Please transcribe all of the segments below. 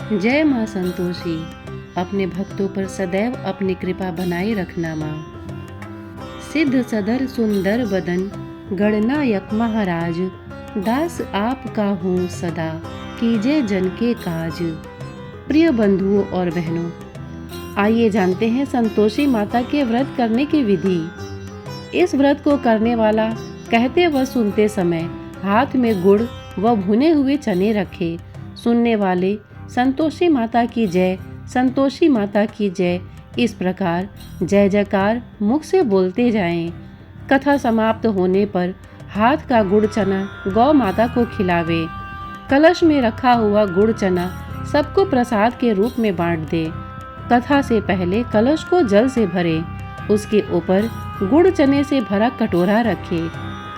जय माँ संतोषी, अपने भक्तों पर सदैव अपनी कृपा बनाए रखना माँ। सिद्ध सदर सुंदर बदन गणनायक महाराज, दास आपका हूँ सदा, कीजिए जन के काज। प्रिय बंधुओं और बहनों, आइए जानते हैं संतोषी माता के व्रत करने की विधि। इस व्रत को करने वाला कहते व सुनते समय हाथ में गुड़ व भुने हुए चने रखे। सुनने वाले संतोषी माता की जय, संतोषी माता की जय, इस प्रकार जय जयकार मुख से बोलते जाएं। कथा समाप्त होने पर हाथ का गुड़ चना गौ माता को खिलावे। कलश में रखा हुआ गुड़ चना सबको प्रसाद के रूप में बांट दे। कथा से पहले कलश को जल से भरे, उसके ऊपर गुड़ चने से भरा कटोरा रखे।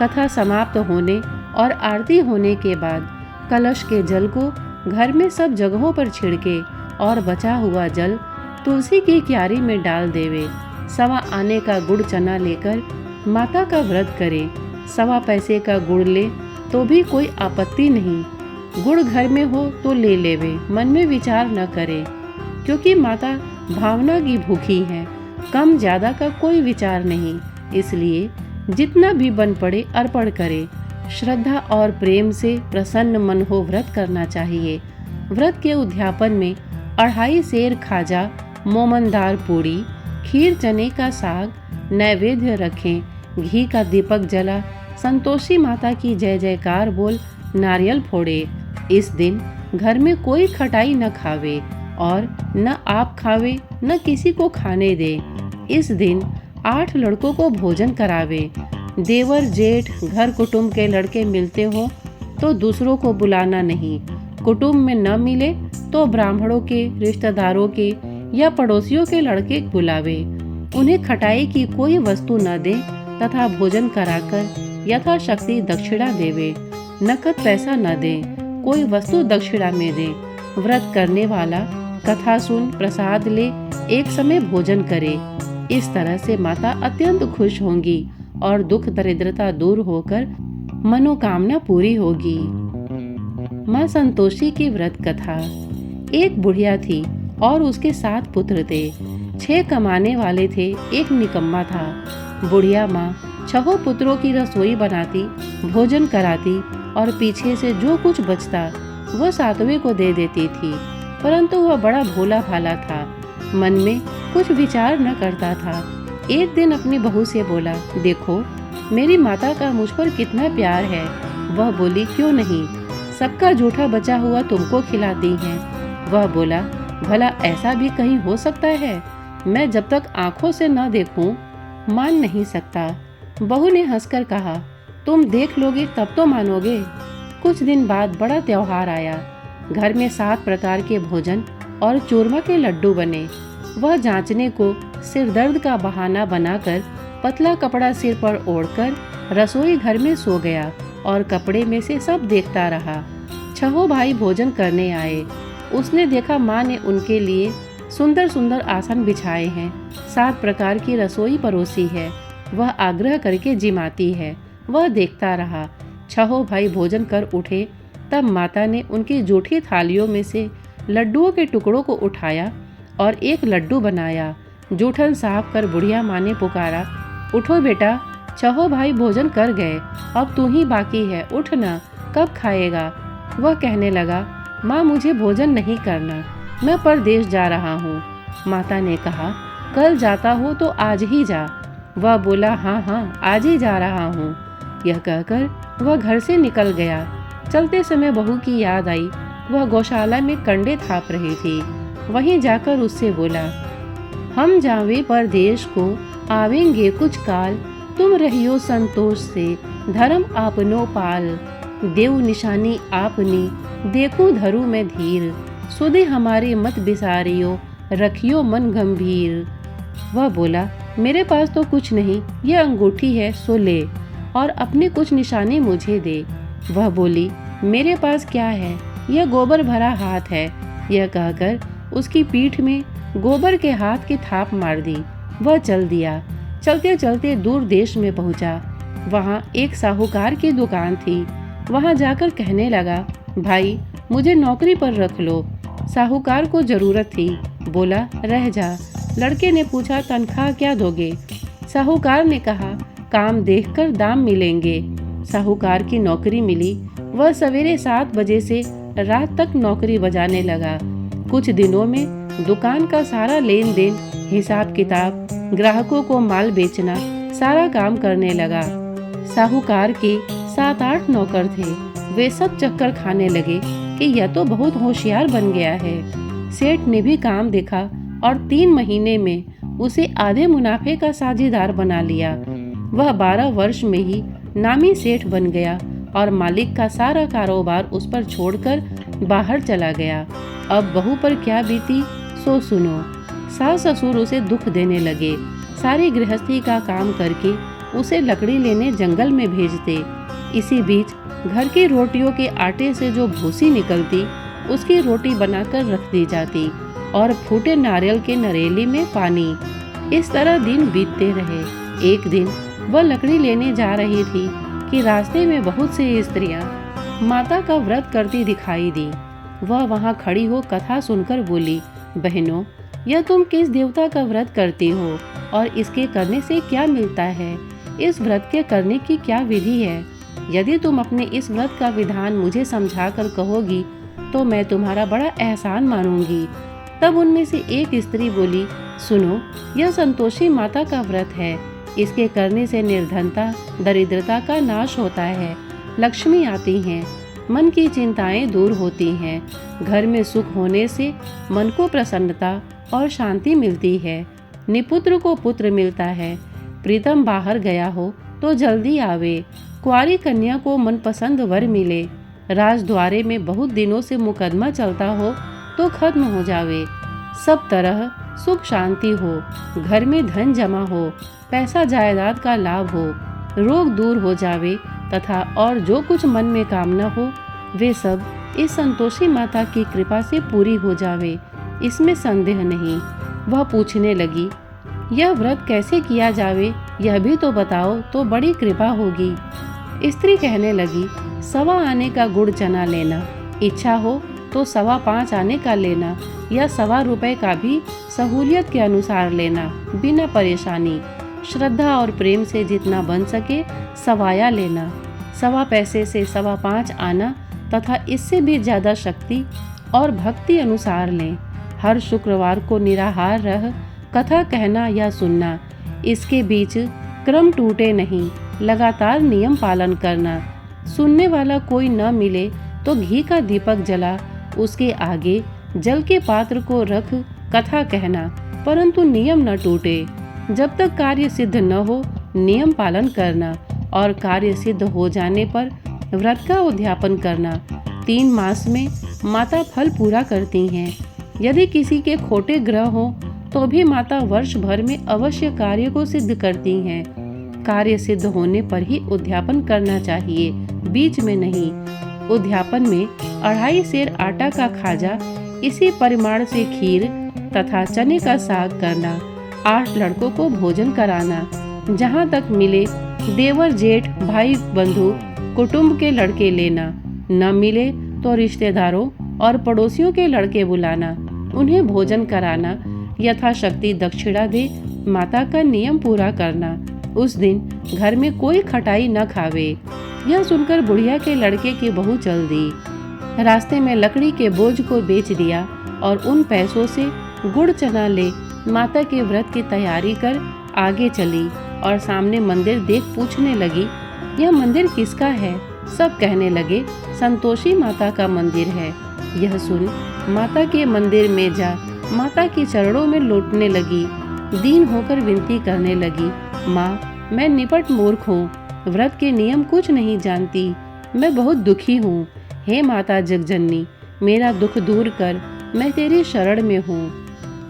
कथा समाप्त होने और आरती होने के बाद कलश के जल को घर में सब जगहों पर छिड़के और बचा हुआ जल तुलसी की क्यारी में डाल देवे। सवा आने का गुड़ चना लेकर माता का व्रत करे। सवा पैसे का गुड़ ले तो भी कोई आपत्ति नहीं। गुड़ घर में हो तो ले लेवे, मन में विचार न करे, क्योंकि माता भावना की भूखी है। कम ज्यादा का कोई विचार नहीं, इसलिए जितना भी बन पड़े अर्पण करे। श्रद्धा और प्रेम से प्रसन्न मन हो व्रत करना चाहिए। व्रत के उद्यापन में 2.5 सेर खाजा, मोमनदार पूड़ी, खीर, चने का साग नैवेद्य रखें। घी का दीपक जला संतोषी माता की जय जयकार बोल नारियल फोड़े। इस दिन घर में कोई खटाई न खावे और न आप खावे न किसी को खाने दे। इस दिन 8 लड़कों को भोजन करावे। देवर जेठ घर कुटुंब के लड़के मिलते हो तो दूसरों को बुलाना नहीं। कुटुंब में न मिले तो ब्राह्मणों के, रिश्तेदारों के या पड़ोसियों के लड़के बुलावे। उन्हें खटाई की कोई वस्तु न दे तथा भोजन कराकर यथाशक्ति दक्षिणा देवे। नकद पैसा न दे, कोई वस्तु दक्षिणा में दे। व्रत करने वाला कथा सुन प्रसाद ले, एक समय भोजन करे। इस तरह से माता अत्यंत खुश होंगी और दुख दरिद्रता दूर होकर मनोकामना पूरी होगी। माँ संतोषी की व्रत कथा। एक बुढ़िया थी और उसके 7 पुत्र थे। 6 कमाने वाले थे, एक निकम्मा था। बुढ़िया माँ 6 पुत्रों की रसोई बनाती, भोजन कराती और पीछे से जो कुछ बचता वह 7वें को दे देती थी। परंतु वह बड़ा भोला भाला था, मन में कुछ विचार न करता था। एक दिन अपनी बहू से बोला, देखो मेरी माता का मुझ पर कितना प्यार है। वह बोली, क्यों नहीं, सबका जूठा बचा हुआ तुमको खिलाती हैं। वह बोला, भला ऐसा भी कहीं हो सकता है? मैं जब तक आंखों से न देखूं मान नहीं सकता। बहू ने हंसकर कहा, तुम देख लोगे तब तो मानोगे। कुछ दिन बाद बड़ा त्योहार आया। घर में 7 प्रकार के भोजन और चूरमा के लड्डू बने। वह जांचने को सिर दर्द का बहाना बनाकर पतला कपड़ा सिर पर ओढ़कर रसोई घर में सो गया और कपड़े में से सब देखता रहा। 6 भाई भोजन करने आए। उसने देखा माँ ने उनके लिए सुंदर सुंदर आसन बिछाए हैं, 7 प्रकार की रसोई परोसी है। वह आग्रह करके जिमाती है। वह देखता रहा। 6 भाई भोजन कर उठे, तब माता ने उनकी जूठी थालियों में से लड्डुओं के टुकड़ों को उठाया और एक लड्डू बनाया। जूठन साफ कर बुढ़िया माँ ने पुकारा, उठो बेटा, 6 भाई भोजन कर गए, अब तू ही बाकी है, उठ ना, कब खाएगा? वह कहने लगा, माँ मुझे भोजन नहीं करना, मैं परदेश जा रहा हूँ। माता ने कहा, कल जाता हो तो आज ही जा। वह बोला, हाँ हाँ आज ही जा रहा हूँ। यह कहकर वह घर से निकल गया। चलते समय बहू की याद आई। वह गौशाला में कंडे थाप रही थी। वहीं जाकर उससे बोला, हम जावे परदेश को, आवेंगे कुछ काल, तुम रहियो संतोष से, धर्म आपनो पाल। देव निशानी आपनी, देखूं धरू मैं धीर, सुधे हमारे मत बिसारियो, रखियो मन गंभीर। वह बोला, मेरे पास तो कुछ नहीं, यह अंगूठी है सो ले, और अपनी कुछ निशानी मुझे दे। वह बोली, मेरे पास क्या है, यह गोबर भरा हाथ है। यह कहकर उसकी पीठ में गोबर के हाथ की थाप मार दी। वह चल दिया। चलते चलते दूर देश में पहुंचा। वहां एक साहूकार की दुकान थी। वहां जाकर कहने लगा, भाई मुझे नौकरी पर रख लो। साहूकार को जरूरत थी, बोला रह जा। लड़के ने पूछा तनख्वाह क्या दोगे? साहूकार ने कहा काम देखकर दाम मिलेंगे। साहूकार की नौकरी मिली। वह सवेरे 7 बजे से रात तक नौकरी बजाने लगा। कुछ दिनों में दुकान का सारा लेन देन, हिसाब किताब, ग्राहकों को माल बेचना, सारा काम करने लगा। साहूकार के 7-8 नौकर थे। वे सब चक्कर खाने लगे कि यह तो बहुत होशियार बन गया है। सेठ ने भी काम देखा और 3 महीने में उसे आधे मुनाफे का साझेदार बना लिया। वह 12 वर्ष में ही नामी सेठ बन गया और मालिक का सारा कारोबार उस पर छोड़कर बाहर चला गया। अब बहू पर क्या बीती सो सुनो। सास ससुर उसे दुख देने लगे। सारी गृहस्थी का काम करके उसे लकड़ी लेने जंगल में भेजते। इसी बीच घर की रोटियों के आटे से जो भूसी निकलती उसकी रोटी बनाकर रख दी जाती और फूटे नारियल के नरेली में पानी। इस तरह दिन बीतते रहे। एक दिन वह लकड़ी लेने जा रही थी कि रास्ते में बहुत सी स्त्रियां माता का व्रत करती दिखाई दी। वह वहां खड़ी हो कथा सुनकर बोली, बहनों, यह तुम किस देवता का व्रत करती हो और इसके करने से क्या मिलता है? इस व्रत के करने की क्या विधि है? यदि तुम अपने इस व्रत का विधान मुझे समझाकर कहोगी तो मैं तुम्हारा बड़ा एहसान मानूंगी। तब उनमें से एक स्त्री बोली, सुनो, यह संतोषी माता का व्रत है। इसके करने से निर्धनता, दरिद्रता का नाश होता है, लक्ष्मी आती हैं, मन की चिंताएं दूर होती हैं, घर में सुख होने से मन को प्रसन्नता और शांति मिलती है, निपुत्र को पुत्र मिलता है, प्रीतम बाहर गया हो तो जल्दी आवे, कुंवारी कन्या को मनपसंद वर मिले, राजद्वारे में बहुत दिनों से मुकदमा चलता हो तो खत्म हो जावे, सब तरह सुख शांति हो, घर में धन जमा हो, पैसा जायदाद का लाभ हो, रोग दूर हो जावे तथा और जो कुछ मन में कामना हो वे सब इस संतोषी माता की कृपा से पूरी हो जावे, इसमें संदेह नहीं। वह पूछने लगी, यह व्रत कैसे किया जावे यह भी तो बताओ तो बड़ी कृपा होगी। स्त्री कहने लगी, 1.25 आने का गुड़ चना लेना, इच्छा हो तो 5.25 आने का लेना या 1.25 रुपए का भी सहूलियत के अनुसार लेना, बिना परेशानी, श्रद्धा और प्रेम से जितना बन सके सवाया लेना, 1.25 पैसे से 5.25 आना तथा इससे भी ज्यादा शक्ति और भक्ति अनुसार लें। हर शुक्रवार को निराहार रह कथा कहना या सुनना, इसके बीच क्रम टूटे नहीं, लगातार नियम पालन करना। सुनने वाला कोई न मिले तो घी का दीपक जला उसके आगे जल के पात्र को रख कथा कहना, परंतु नियम न टूटे। जब तक कार्य सिद्ध न हो नियम पालन करना और कार्य सिद्ध हो जाने पर व्रत का उद्यापन करना। 3 मास में माता फल पूरा करती हैं। यदि किसी के खोटे ग्रह हो तो भी माता वर्ष भर में अवश्य कार्य को सिद्ध करती हैं। कार्य सिद्ध होने पर ही उद्यापन करना चाहिए, बीच में नहीं। उद्यापन में 2.5 सेर आटा का खाजा, इसी परिमाण से खीर तथा चने का साग करना, 8 लड़कों को भोजन कराना, जहाँ तक मिले देवर जेठ भाई बंधु कुटुंब के लड़के लेना, न मिले तो रिश्तेदारों और पड़ोसियों के लड़के बुलाना, उन्हें भोजन कराना, यथाशक्ति दक्षिणा दे माता का नियम पूरा करना। उस दिन घर में कोई खटाई न खावे। यह सुनकर बुढ़िया के लड़के की बहू चल दी। रास्ते में लकड़ी के बोझ को बेच दिया और उन पैसों से गुड़ चना ले माता के व्रत की तैयारी कर आगे चली और सामने मंदिर देख पूछने लगी, यह मंदिर किसका है? सब कहने लगे, संतोषी माता का मंदिर है। यह सुन माता के मंदिर में जा माता के चरणों में लौटने लगी, दीन होकर विनती करने लगी, माँ, मैं निपट मूर्ख हूँ, व्रत के नियम कुछ नहीं जानती, मैं बहुत दुखी हूँ। हे माता जगजननी, मेरा दुख दूर कर, मैं तेरी शरण में हूँ।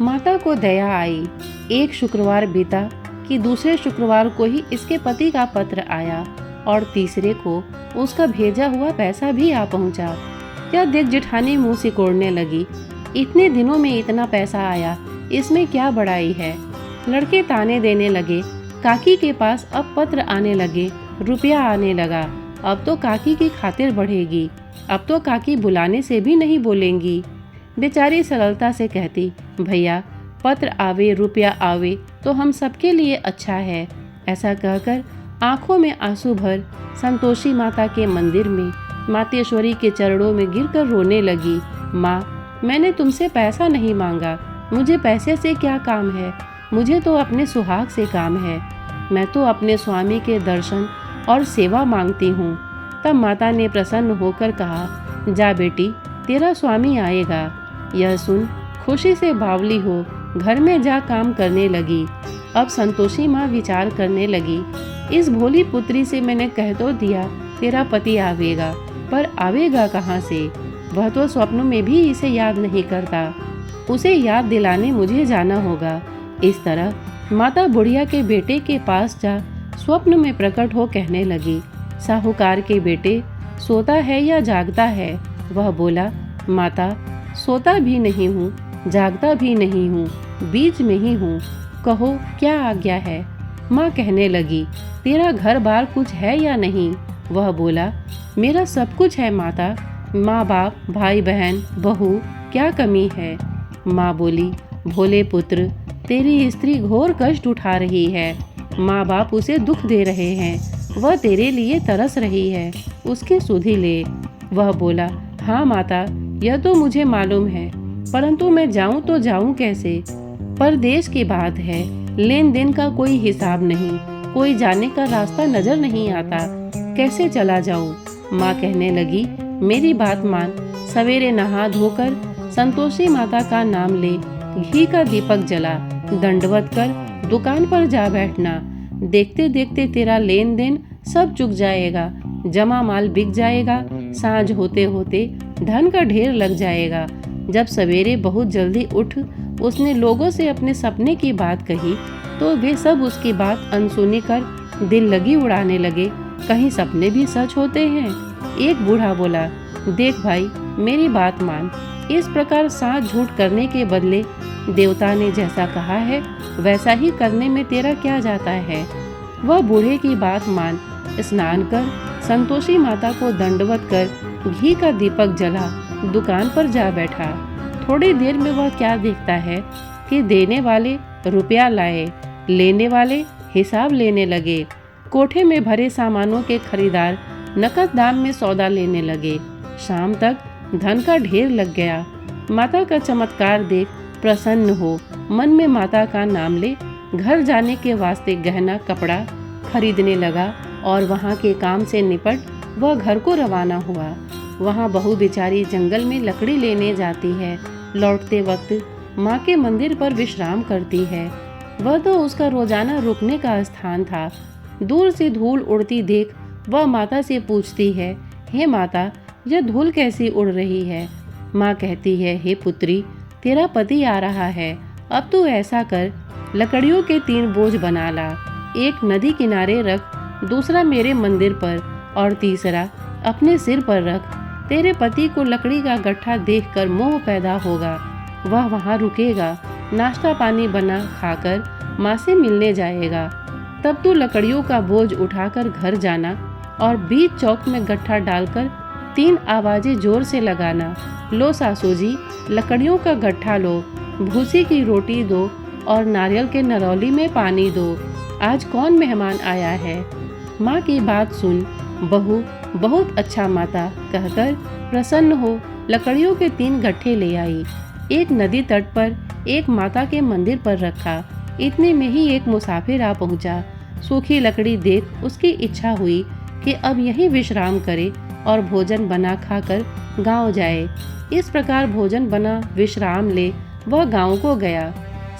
माता को दया आई। एक शुक्रवार बीता कि दूसरे शुक्रवार को ही इसके पति का पत्र आया और तीसरे को उसका भेजा हुआ पैसा भी आ पहुँचा। यह देख जेठानी मुँह सिकोड़ने लगी, इतने दिनों में इतना पैसा आया, इसमें क्या बड़ाई है। लड़के ताने देने लगे, काकी के पास अब पत्र आने लगे, रुपया आने लगा, अब तो काकी की खातिर बढ़ेगी, अब तो काकी बुलाने से भी नहीं बोलेंगी। बेचारी सरलता से कहती, भैया पत्र आवे रुपया आवे तो हम सबके लिए अच्छा है। ऐसा कहकर आंखों में आंसू भर संतोषी माता के मंदिर में मातेश्वरी के चरणों में गिरकर रोने लगी। माँ, मैंने तुमसे पैसा नहीं मांगा, मुझे पैसे से क्या काम है, मुझे तो अपने सुहाग से काम है। मैं तो अपने स्वामी के दर्शन और सेवा मांगती हूँ। तब माता ने प्रसन्न होकर कहा, जा बेटी, तेरा स्वामी आएगा। यह सुन खुशी से बावली हो घर में जा काम करने लगी। अब संतोषी माँ विचार करने लगी, इस भोली पुत्री से मैंने कह तो दिया तेरा पति आवेगा, पर आवेगा कहाँ से? वह तो स्वप्न में भी इसे याद नहीं करता, उसे याद दिलाने मुझे जाना होगा। इस तरह माता बुढ़िया के बेटे के पास जा स्वप्न में प्रकट हो कहने लगी, साहूकार के बेटे, सोता है या जागता है? वह बोला, माता सोता भी नहीं हूँ, जागता भी नहीं हूँ, बीच में ही हूँ, कहो क्या आज्ञा है? माँ कहने लगी, तेरा घर बार कुछ है या नहीं? वह बोला, मेरा सब कुछ है माता, माँ बाप भाई बहन बहू, क्या कमी है? माँ बोली, भोले पुत्र, तेरी स्त्री घोर कष्ट उठा रही है, माँ बाप उसे दुख दे रहे हैं, वह तेरे लिए तरस रही है, उसकी सुधि ले। वह बोला, हाँ माता, यह तो मुझे मालूम है, परंतु मैं जाऊं तो जाऊं कैसे? परदेश की बात है, लेन देन का कोई हिसाब नहीं, कोई जाने का रास्ता नजर नहीं आता, कैसे चला जाऊं? माँ कहने लगी, मेरी बात मान, सवेरे नहा धोकर संतोषी माता का नाम ले, घी का दीपक जला, दंडवत कर दुकान पर जा बैठना। देखते देखते तेरा लेन देन सब चुक जाएगा, जमा माल बिक जाएगा, सांझ होते होते धन का ढेर लग जाएगा। जब सवेरे बहुत जल्दी उठ उसने लोगों से अपने सपने की बात कही तो वे सब उसकी बात अनसुनी कर दिल लगी उड़ाने लगे, कहीं सपने भी सच होते हैं। एक बूढ़ा बोला, देख भाई, मेरी बात मान, इस प्रकार साथ झूठ करने के बदले देवता ने जैसा कहा है वैसा ही करने में तेरा क्या जाता है? वह बूढ़े की बात मान स्नान कर संतोषी माता को दंडवत कर घी का दीपक जला दुकान पर जा बैठा। थोड़ी देर में वह क्या देखता है कि देने वाले रुपया लाए, लेने वाले हिसाब लेने लगे। कोठे में भरे सामानों के खरीदार नकद दाम में सौदा लेने लगे। शाम तक धन का ढेर लग गया। माता का चमत्कार देख प्रसन्न हो मन में माता का नाम ले घर जाने के वास्ते गहना कपड़ा खरीदने लगा और वहाँ के काम से निपट वह घर को रवाना हुआ। वहाँ बहू बेचारी जंगल में लकड़ी लेने जाती है। लौटते वक्त माँ के मंदिर पर विश्राम करती है। वह तो उसका रोजाना रुकने का स्थान था। दूर से धूल उड़ती देख वह माता से पूछती है, हे माता, यह धूल कैसी उड़ रही है? माँ कहती है, हे पुत्री, तेरा पति आ रहा है, अब तू ऐसा कर, लकड़ियों के 3 बोझ बना ला, एक नदी किनारे रख, दूसरा मेरे मंदिर पर और तीसरा अपने सिर पर रख। तेरे पति को लकड़ी का गट्ठा देखकर मोह पैदा होगा, वह वहाँ रुकेगा, नाश्ता पानी बना खाकर माँ से मिलने जाएगा। तब तू लकड़ियों का बोझ उठाकर घर जाना और बीच चौक में गट्ठा डालकर 3 आवाजें जोर से लगाना, लो सासू जी, लकड़ियों का गट्ठा लो, भूसी की रोटी दो और नारियल के नरौली में पानी दो, आज कौन मेहमान आया है? माँ की बात सुन बहू बहुत अच्छा माता कहकर प्रसन्न हो लकड़ियों के 3 गट्ठे ले आई। एक नदी तट पर, एक माता के मंदिर पर रखा। इतने में ही एक मुसाफिर आ पहुंचा। सूखी लकड़ी देख उसकी इच्छा हुई कि अब यहीं विश्राम करे और भोजन बना खाकर गांव जाए। इस प्रकार भोजन बना विश्राम ले वह गांव को गया।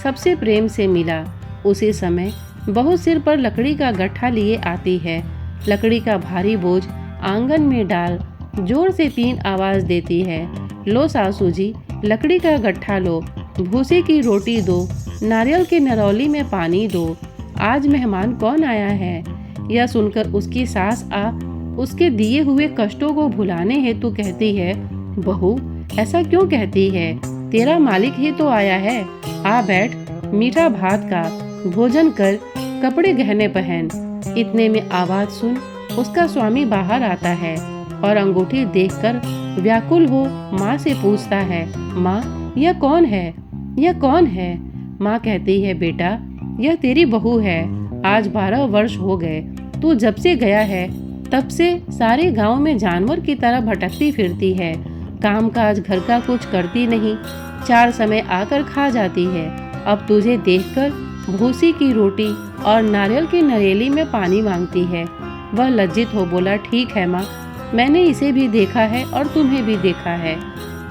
सबसे प्रेम से मिला। उसी समय बहू सिर पर लकड़ी का गट्ठा लिए आती है। लकड़ी का भारी बोझ आंगन में डाल जोर से 3 आवाज देती है, लो सासू जी, लकड़ी का गट्ठा लो, भूसे की रोटी दो, नारियल के नरौली में पानी दो, आज मेहमान कौन आया है? यह सुनकर उसकी सास आ उसके दिए हुए कष्टों को भुलाने हेतु कहती है, बहू ऐसा क्यों कहती है? तेरा मालिक ही तो आया है, आ बैठ, मीठा भात का भोजन कर, कपड़े गहने पहन। इतने में आवाज सुन उसका स्वामी बाहर आता है और अंगूठी देखकर व्याकुल हो माँ से पूछता है, माँ यह कौन है, यह कौन है। माँ कहती है, बेटा यह तेरी बहू है। आज 12 वर्ष हो गए, तू जब से गया है तब से सारे गांव में जानवर की तरह भटकती फिरती है। काम काज घर का कुछ करती नहीं, 4 समय आकर खा जाती है। अब तुझे देखकर भूसी की रोटी और नारियल की नरेली में पानी मांगती है। वह लज्जित हो बोला, ठीक है माँ, मैंने इसे भी देखा है और तुम्हें भी देखा है।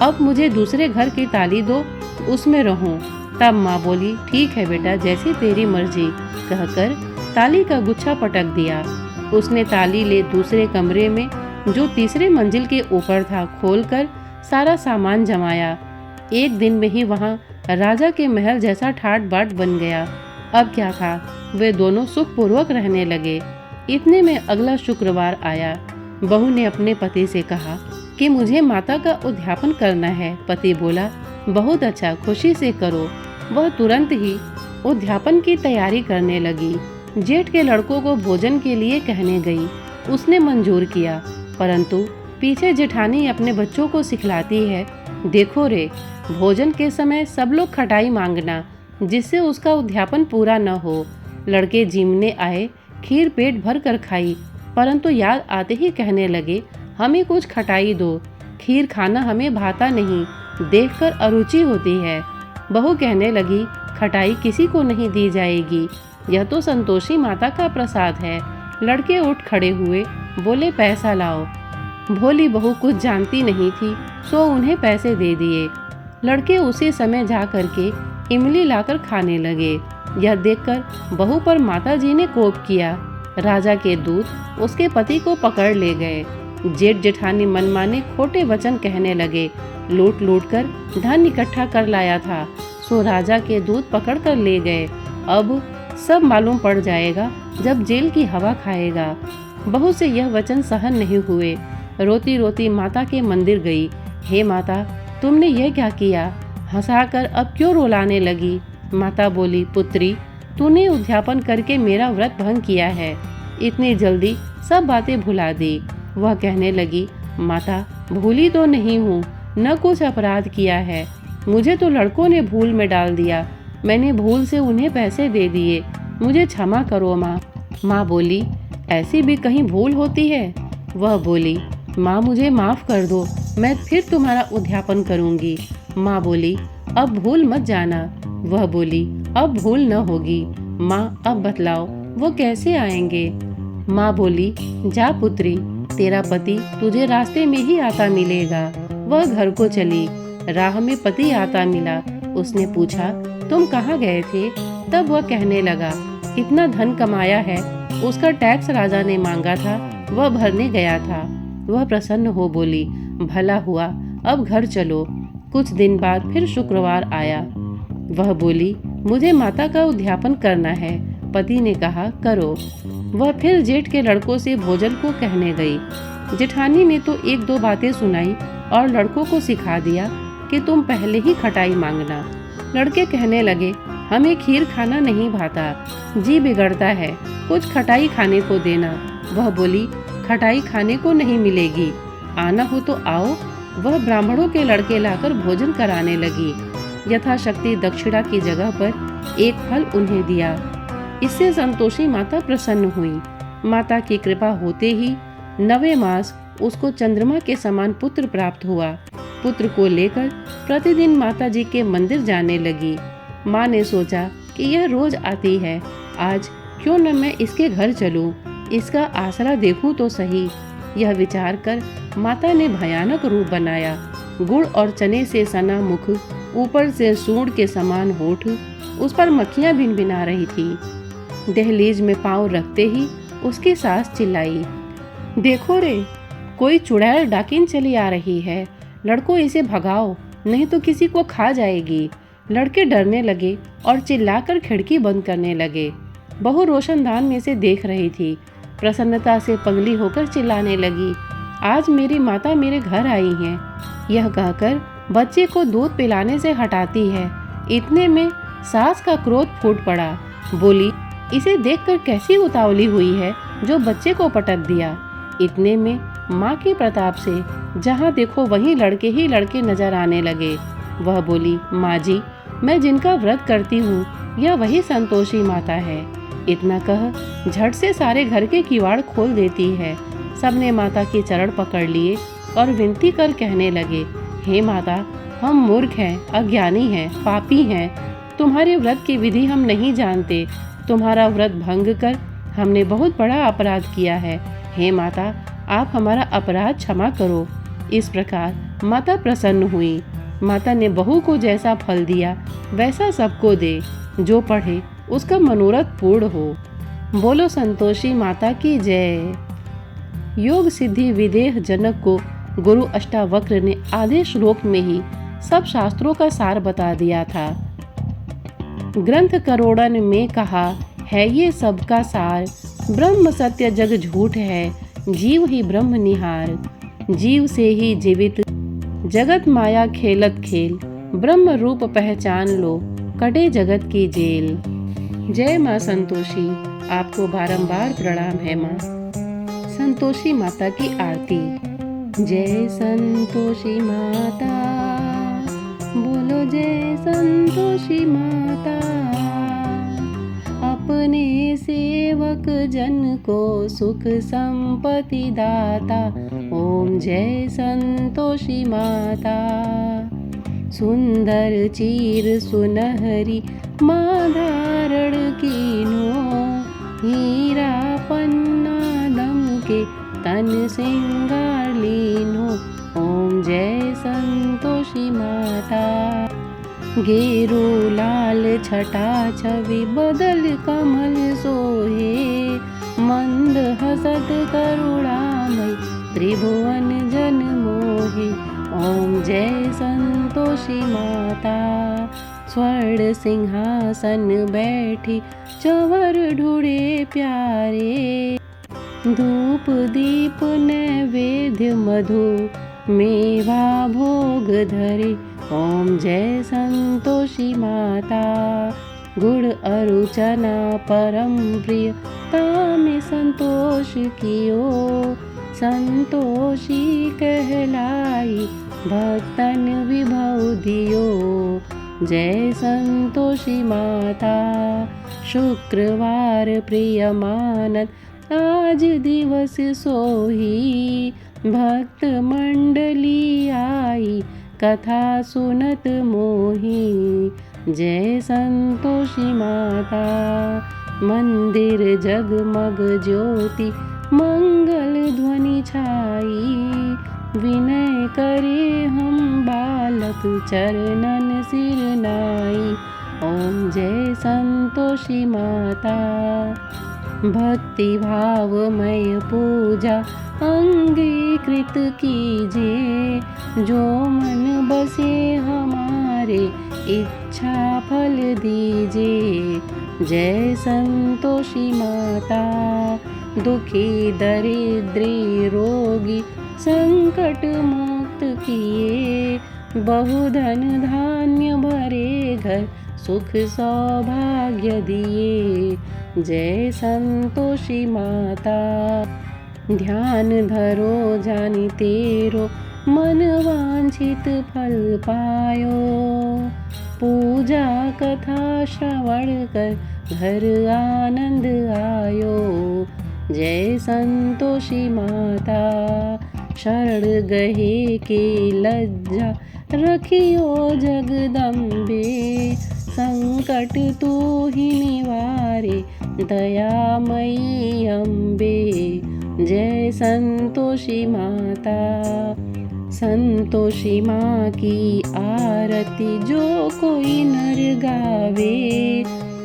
अब मुझे दूसरे घर की ताली दो, उसमें रहूं। तब माँ बोली, ठीक है बेटा, जैसी तेरी मर्जी, कहकर ताली का गुच्छा पटक दिया। उसने ताली ले दूसरे कमरे में, जो तीसरे मंजिल के ऊपर था, खोलकर सारा सामान जमाया। एक दिन में ही वहाँ राजा के महल जैसा ठाट बाट बन गया। अब क्या था, वे दोनों सुखपूर्वक रहने लगे। इतने में अगला शुक्रवार आया। बहू ने अपने पति से कहा कि मुझे माता का उद्यापन करना है। पति बोला, बहुत अच्छा, खुशी से करो। वह तुरंत ही उद्यापन की तैयारी करने लगी। जेठ के लड़कों को भोजन के लिए कहने गई। उसने मंजूर किया, परंतु पीछे जेठानी अपने बच्चों को सिखलाती है, देखो रे, भोजन के समय सब लोग खटाई मांगना, जिससे उसका उद्यापन पूरा न हो। लड़के जिमने आए, खीर पेट भर कर खाई, परंतु याद आते ही कहने लगे, हमें कुछ खटाई दो, खीर खाना हमें भाता नहीं, देखकर अरुचि होती है। बहू कहने लगी, खटाई किसी को नहीं दी जाएगी, यह तो संतोषी माता का प्रसाद है। लड़के उठ खड़े हुए, बोले, पैसा लाओ। भोली बहू कुछ जानती नहीं थी, सो उन्हें पैसे दे दिए। लड़के उसी समय जा करके इमली लाकर खाने लगे। यह देखकर बहू पर माताजी ने कोप किया। राजा के दूत उसके पति को पकड़ ले गए। जेठ जेठानी मनमाने खोटे वचन कहने लगे, लूट लूट कर धन इकट्ठा कर लाया था, सो राजा के दूत पकड़ कर ले गए। अब सब मालूम पड़ जाएगा जब जेल की हवा खाएगा। बहू से यह वचन सहन नहीं हुए। रोती रोती माता के मंदिर गई। हे माता, तुमने यह क्या किया? हंसाकर अब क्यों रुलाने लगी? माता बोली, पुत्री, तूने उद्यापन करके मेरा व्रत भंग किया है। इतनी जल्दी सब बातें भुला दी। वह कहने लगी, माता, भूली तो नहीं हूँ, न कुछ अपराध किया है। मुझे तो लड़कों ने भूल में डाल दिया, मैंने भूल से उन्हें पैसे दे दिए, मुझे क्षमा करो माँ। माँ बोली, ऐसी भी कहीं भूल होती है? वह बोली, माँ मुझे माफ़ कर दो, मैं फिर तुम्हारा उद्यापन करूँगी। माँ बोली, अब भूल मत जाना। वह बोली, अब भूल न होगी। माँ अब बतलाओ वो कैसे आएंगे? माँ बोली, जा पुत्री, तेरा पति तुझे रास्ते में ही आता मिलेगा। वह घर को चली। राह में पति आता मिला। उसने पूछा, तुम कहाँ गए थे? तब वह कहने लगा, इतना धन कमाया है, उसका टैक्स राजा ने मांगा था, वह भरने गया था। वह प्रसन्न हो बोली, भला हुआ, अब घर चलो। कुछ दिन बाद फिर शुक्रवार आया। वह बोली, मुझे माता का उद्यापन करना है। पति ने कहा, करो। वह फिर जेठ के लड़कों से भोजन को कहने गई। जेठानी ने तो 1-2 बातें सुनाई और लड़कों को सिखा दिया कि तुम पहले ही खटाई मांगना। लड़के कहने लगे, हमें खीर खाना नहीं भाता, जी बिगड़ता है, कुछ खटाई खाने को देना। वह बोली, खटाई खाने को नहीं मिलेगी, आना हो तो आओ। वह ब्राह्मणों के लड़के लाकर भोजन कराने लगी। यथाशक्ति दक्षिणा की जगह पर एक फल उन्हें दिया। इससे संतोषी माता प्रसन्न हुई। माता की कृपा होते ही 9वें मास उसको चंद्रमा के समान पुत्र प्राप्त हुआ। पुत्र को लेकर प्रतिदिन माता जी के मंदिर जाने लगी। माँ ने सोचा कि यह रोज आती है, आज क्यों न मैं इसके घर चलूं, इसका आसरा देखूं तो सही। यह विचार कर माता ने भयानक रूप बनाया। गुड़ और चने से सना मुख, ऊपर से सूंड के समान होठ, उस पर मक्खियां भिनभिना रही थी। दहलीज में पांव रखते ही उसकी सास चिल्लाई, देखो रे, कोई चुड़ैल डाकिन चली आ रही है, लड़कों इसे भगाओ, नहीं तो किसी को खा जाएगी। लड़के डरने लगे और चिल्लाकर खिड़की बंद करने लगे। बहू रोशनदान में से देख रही थी। प्रसन्नता से पगली होकर चिल्लाने लगी, आज मेरी माता मेरे घर आई हैं। यह कहकर बच्चे को दूध पिलाने से हटाती है। इतने में सास का क्रोध फूट पड़ा। बोली, इसे देखकर कैसी उतावली हुई है जो बच्चे को पटक दिया। इतने में माँ के प्रताप से जहाँ देखो वहीं लड़के ही लड़के नजर आने लगे। वह बोली, माँ जी, मैं जिनका व्रत करती हूँ यह वही संतोषी माता है। इतना कह झट से सारे घर के किवाड़ खोल देती है। सबने माता के चरण पकड़ लिए और विनती कर कहने लगे, हे माता, हम मूर्ख हैं, अज्ञानी हैं, पापी हैं। तुम्हारे व्रत की विधि हम नहीं जानते। तुम्हारा व्रत भंग कर हमने बहुत बड़ा अपराध किया है। हे माता, आप हमारा अपराध क्षमा करो। इस प्रकार माता प्रसन्न हुई। माता ने बहू को जैसा फल दिया वैसा सबको दे। जो पढ़े उसका मनोरथ पूर्ण हो। बोलो संतोषी माता की जय। योग सिद्धि विदेह जनक को गुरु अष्टावक्र ने आधे श्लोक में ही सब शास्त्रों का सार बता दिया था। ग्रंथ करोड़न में कहा है ये सबका सार। ब्रह्म सत्य जग झूठ है, जीव ही ब्रह्म निहार। जीव से ही जीवित जगत माया खेलत खेल। ब्रह्म रूप पहचान लो, कटे जगत की जेल। जय माँ संतोषी, आपको बारंबार प्रणाम है माँ। संतोषी माता की आरती। जय संतोषी माता, बोलो जय संतोषी माता। अपने सेवक जन को सुख संपत्ति दाता। ओम जय संतोषी माता। सुंदर चीर सुनहरी माँ धारण कीनो। हीरा पन्ना दमके तन सिंगार लीनो। ओम जय संतोषी माता। गेरू लाल छटा छवि बदल कमल सोहे। मंद हसत करुणामय त्रिभुवन जन मोहे। ओम जय संतोषी माता। स्वर्ण सिंहासन बैठी चवर ढूढ़े प्यारे। धूप दीप नैवेद्य मधु मेवा भोग धरे। ओम जय संतोषी माता। गुड़ अरु चना परम प्रिय तामे संतोष कियो। संतोषी कहलाई भक्तन विभव दियो। जय संतोषी माता। शुक्रवार प्रिय मानत आज दिवस सोही। भक्त मंडली आई कथा सुनत मोही। जय संतोषी माता। मंदिर जगमग ज्योति मंगल ध्वनि छाई। विनय करे हम बालक चरणन सिर नाई। ओम जय संतोषी माता। भक्ति भावमय पूजा अंगीकृत कीजिए। जो मन बसे हमारे इच्छा फल दीजिए। जय संतोषी माता। दुखी दरिद्री रोगी संकट मुक्त किए। बहुधन धान्य भरे घर सुख सौभाग्य दिए। जय संतोषी माता। ध्यान धरो जानि तेरो मन वांछित फल पायो। पूजा कथा श्रवण कर घर आनंद आयो। जय संतोषी माता। शरण गहे के लज्जा रखियो जगदम्बे। संकट तू ही निवारे दयामयी अम्बे। जय संतोषी माता। संतोषी माँ की आरती जो कोई नर गावे।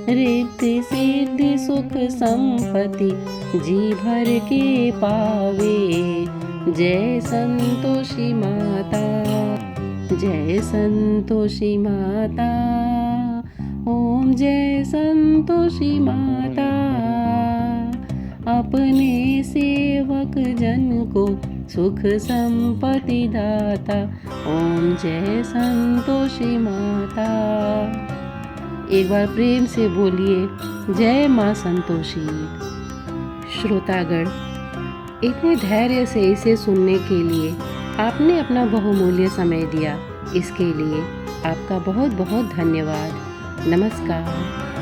रिद्धि सिद्धि सुख संपत्ति जी भर के पावे। जय संतोषी माता। जय संतोषी माता। ओम जय संतोषी माता। अपने सेवक जन को सुख संपत्ति दाता। ओम जय संतोषी माता। एक बार प्रेम से बोलिए, जय माँ संतोषी। श्रोतागण, इतने धैर्य से इसे सुनने के लिए आपने अपना बहुमूल्य समय दिया। इसके लिए आपका बहुत बहुत धन्यवाद। नमस्कार।